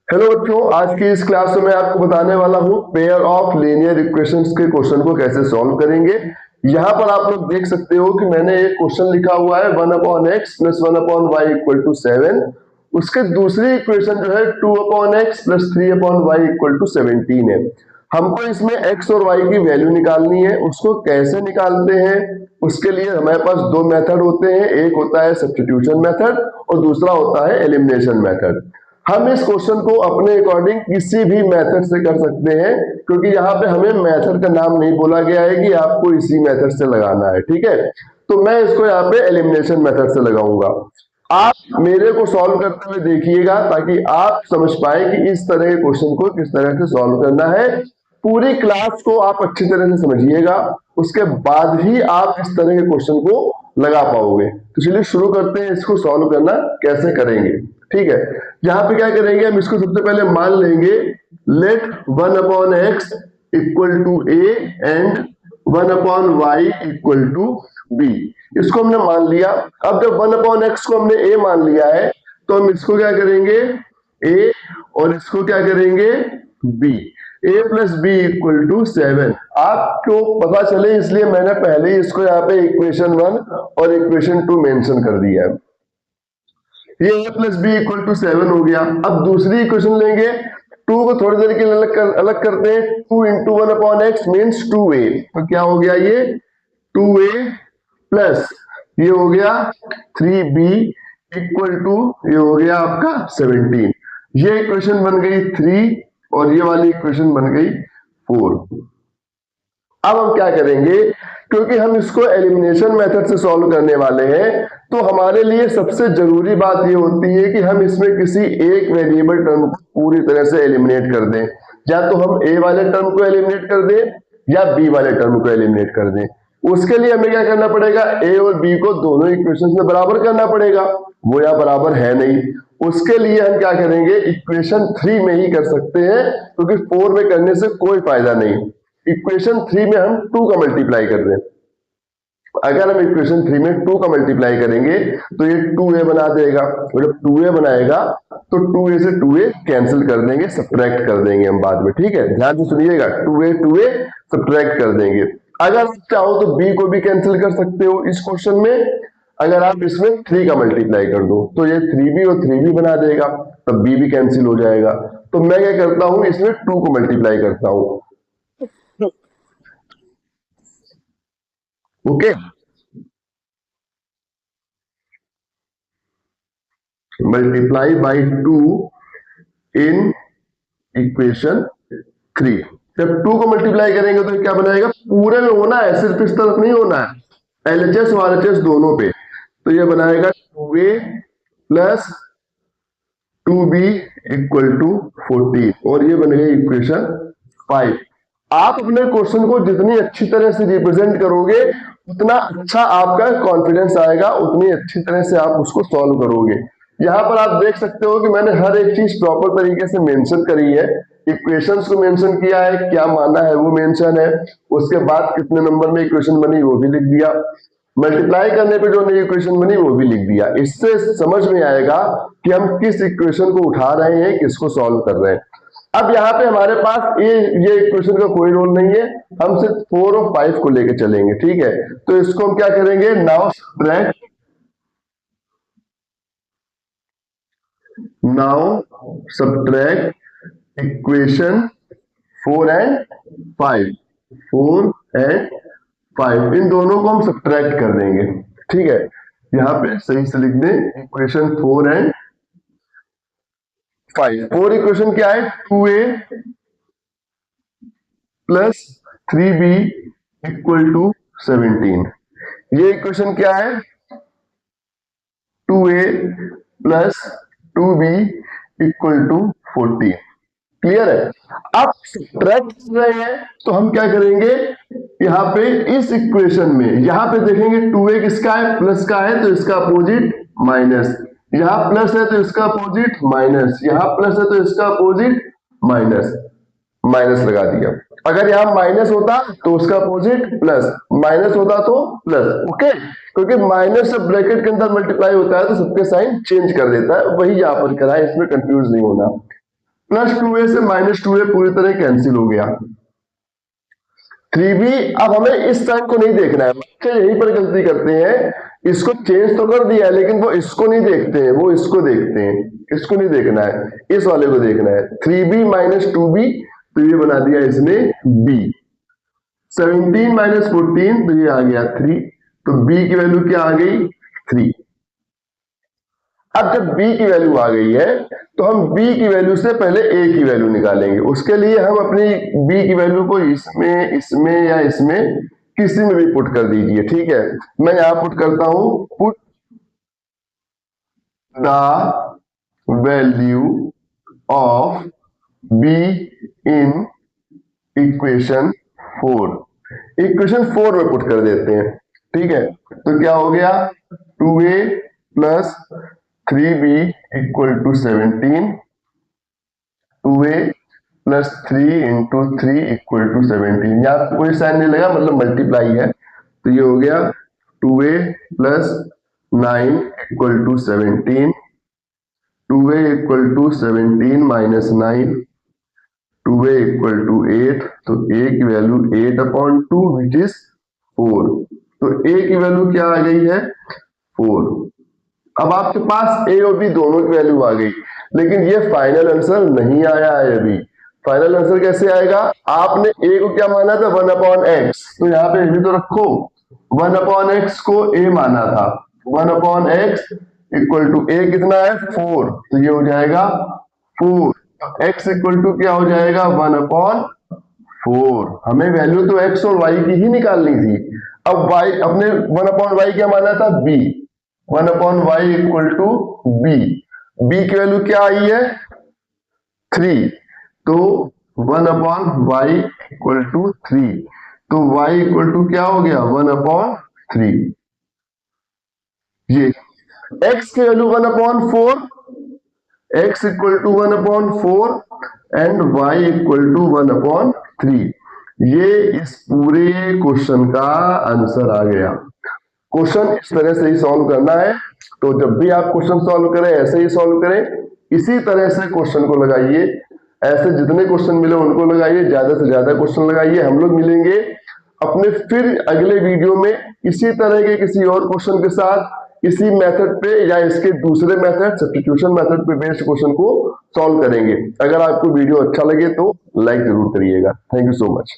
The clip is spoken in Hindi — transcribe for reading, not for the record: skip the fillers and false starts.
हेलो बच्चों, आज की इस क्लास में मैं आपको बताने वाला हूं पेयर ऑफ लीनियर इक्वेशंस के क्वेश्चन को कैसे सॉल्व करेंगे। यहां पर आप लोग देख सकते हो कि मैंने एक क्वेश्चन लिखा हुआ है 1/x plus 1/y equal to 7। उसके दूसरी इक्वेशन जो है 2/x plus 3/y equal to 17 है। हमको इसमें x और y की वैल्यू निकालनी है। उसको कैसे निकालते हैं, उसके लिए हमारे पास दो मेथड होते हैं। एक होता है सब्स्टिट्यूशन मेथड और दूसरा होता है एलिमिनेशन मेथड। हम इस क्वेश्चन को अपने अकॉर्डिंग किसी भी मेथड से कर सकते हैं, क्योंकि यहाँ पे हमें मेथड का नाम नहीं बोला गया है कि आपको इसी मेथड से लगाना है। ठीक है, तो मैं इसको यहाँ पे एलिमिनेशन मेथड से लगाऊंगा। आप मेरे को सॉल्व करते हुए देखिएगा ताकि आप समझ पाए कि इस तरह के क्वेश्चन को किस तरह से सॉल्व करना है। पूरी क्लास को आप अच्छी तरह से समझिएगा, उसके बाद ही आप इस तरह के क्वेश्चन को लगा पाओगे। तो चलिए शुरू करते हैं, इसको सॉल्व करना कैसे करेंगे। ठीक है, यहाँ पे क्या करेंगे, हम इसको सबसे पहले मान लेंगे let 1/x equal to a and 1/y equal to b। इसको हमने मान लिया। अब जब 1/x को हमने a मान लिया है तो हम इसको क्या करेंगे a और इसको क्या करेंगे b। a plus b equal to 7 आपको पता चले इसलिए मैंने पहले ही इसको यहाँ पे इक्वेशन 1 और इक्वेशन 2 मेंशन कर दिया है। ये a plus b equal to 7 हो गया। अब दूसरी इक्वेशन लेंगे, 2 को थोड़ी देर के लिए अलग करते हैं। 2 इंटू 1/x मीन्स 2a, तो क्या हो गया ये 2a प्लस ये हो गया 3b इक्वल टू ये हो गया आपका 17। ये इक्वेशन बन गई 3 और ये वाली इक्वेशन बन गई 4। अब हम क्या करेंगे, क्योंकि हम इसको एलिमिनेशन मेथड से सॉल्व करने वाले हैं, तो हमारे लिए सबसे जरूरी बात ये होती है कि हम इसमें किसी एक वेरिएबल टर्म को पूरी तरह से एलिमिनेट कर दें। या तो हम a वाले टर्म को एलिमिनेट कर दें या b वाले टर्म को एलिमिनेट कर दें। उसके लिए हमें क्या करना पड़ेगा, a और b को दोनों इक्वेशन में बराबर करना पड़ेगा। वो यहाँ बराबर है नहीं, उसके लिए हम क्या करेंगे, इक्वेशन 3 में ही कर सकते हैं, क्योंकि 4 में करने से कोई फायदा नहीं। इक्वेशन 3 में हम 2 का मल्टीप्लाई कर दें। अगर हम इक्वेशन 3 में 2 का मल्टीप्लाई करेंगे तो ये 2a बना देगा। जब 2a बनाएगा तो 2a से 2a कैंसिल कर देंगे, सब्ट्रैक्ट कर देंगे हम बाद में। ठीक है, ध्यान से सुनिएगा, 2a सब्ट्रैक्ट कर देंगे। अगर आप चाहो तो b को भी कैंसिल कर सकते हो इस क्वेश्चन में। अगर आप इसमें 3 का मल्टीप्लाई कर दो तो ये 3b और 3b बना देगा, तब b भी कैंसिल हो जाएगा। तो मैं क्या करता हूं, इसमें 2 को मल्टीप्लाई करता हूं। Okay, multiply by 2 in equation 3। जब 2 को मल्टीप्लाई करेंगे तो क्या बनाएगा, पूरे में होना है, सिर्फ इस तरफ नहीं होना है, LHS और RHS दोनों पे। तो ये बनाएगा 2a plus 2b equal to 14 और ये बन गई इक्वेशन 5। आप अपने क्वेश्चन को जितनी अच्छी तरह से रिप्रेजेंट करोगे उतना अच्छा आपका कॉन्फिडेंस आएगा, उतनी अच्छी तरह से आप उसको सॉल्व करोगे। यहाँ पर आप देख सकते हो कि मैंने हर एक चीज प्रॉपर तरीके से मेंशन करी है। इक्वेशंस को मेंशन किया है, क्या माना है वो मेंशन है, उसके बाद कितने नंबर में इक्वेशन बनी वो भी लिख दिया, मल्टीप्लाई करने पे जो नई इक्वेशन बनी वो भी लिख दिया। इससे समझ में आएगा कि हम किस इक्वेशन को उठा रहे हैं, किसको सॉल्व कर रहे हैं। अब यहाँ पे हमारे पास ये इक्वेशन का कोई रोल नहीं है, हम सिर्फ 4 और 5 को लेके चलेंगे। ठीक है, तो इसको हम क्या करेंगे, now subtract equation 4 and 5। 4 and 5 इन दोनों को हम सब्ट्रैक्ट कर देंगे। ठीक है, यहाँ पे सही से लिख दें इक्वेशन 4 एंड 5। 4 इक्वेशन क्या है, 2a plus 3b equal to 17। ये इक्वेशन क्या है, 2a plus 2b equal to 14। Clear है। अब सब्ट्रैक्ट कर रहे हैं तो हम क्या करेंगे, यहाँ पे इस इक्वेशन में यहाँ पे देखेंगे 2a किसका है, प्लस का है, तो इसका अपोजिट माइनस। यहाँ प्लस है तो इसका अपोजिट माइनस, यहाँ प्लस है तो इसका अपोजिट माइनस, माइनस लगा दिया। अगर यहाँ माइनस होता तो उसका अपोजिट प्लस, माइनस होता तो प्लस। ओके, क्योंकि माइनस से ब्रैकेट के अंदर मल्टीप्लाई होता है तो सबके साइन चेंज कर देता है, वही यहाँ पर करा है, इसमें कंफ्यूज नहीं होना। प्लस 2a से माइनस 2a पूरी तरह कैंसिल हो गया। 3b, अब हमें इस साइन को नहीं देखना है, बच्चे यहीं पर गलती करते हैं, इसको चेंज तो कर दिया है लेकिन वो इसको नहीं देखते हैं, वो इसको देखते हैं, इसको नहीं देखना है, इस वाले को देखना है। 3b माइनस 2b, तो ये बना दिया इसने b। 17 माइनस 14, तो ये आ गया 3, तो b की वैल्यू क्या आ गई 3। अब जब b की वैल्यू आ गई है तो हम b की वैल्यू से पहले a की वैल्यू निकालेंगे। उसके लिए हम अपनी b की वैल्यू को इसमें, इसमें या इसमें किसी में भी पुट कर दीजिए, ठीक है। मैं यहां पुट करता हूं, put the value of b in equation 4, equation 4 में पुट कर देते हैं, ठीक है। तो क्या हो गया 2a plus 3b equal to 17, 2a plus 3 into 3 equal to 17। यहाँ कोई साइन नहीं लगा, मतलब मल्टीप्लाई है, तो ये हो गया 2a plus 9 equal to 17, 2a equal to 17 minus 9, 2a equal to 8, तो a की वैल्यू 8/2 विच इज 4। तो a की वैल्यू क्या आ गई है 4। अब आपके पास a और b दोनों की वैल्यू आ गई, लेकिन ये फाइनल आंसर नहीं आया है अभी। फाइनल आंसर कैसे आएगा, आपने a को क्या माना था 1/x, तो यहाँ पे भी तो रखो 1/x को a माना था, 1/x इक्वल टू a कितना है 4, तो ये हो जाएगा 4। x इक्वल टू क्या हो जाएगा 1/4। हमें वैल्यू तो x और y की ही निकालनी थी। अब y, अपने 1/y क्या माना था b, 1/y equal to b, b की वैल्यू क्या आई है 3, तो 1/y इक्वल टू 3, तो y इक्वल टू क्या हो गया 1/3। ये x की value 1/4, x equal to 1/4 and y equal to 1/3। ये इस पूरे क्वेश्चन का आंसर आ गया। क्वेश्चन इस तरह से ही सॉल्व करना है, तो जब भी आप क्वेश्चन सॉल्व करें ऐसे ही सॉल्व करें, इसी तरह से क्वेश्चन को लगाइए, ऐसे जितने क्वेश्चन मिले उनको लगाइए, ज्यादा से ज्यादा क्वेश्चन लगाइए। हम लोग मिलेंगे अपने फिर अगले वीडियो में इसी तरह के किसी और क्वेश्चन के साथ, इसी मेथड पे या इसके दूसरे मेथड सब्स्टिट्यूशन मेथड पे बेस्ड क्वेश्चन को सॉल्व करेंगे। अगर आपको वीडियो अच्छा लगे तो लाइक जरूर करिएगा। Thank you so much.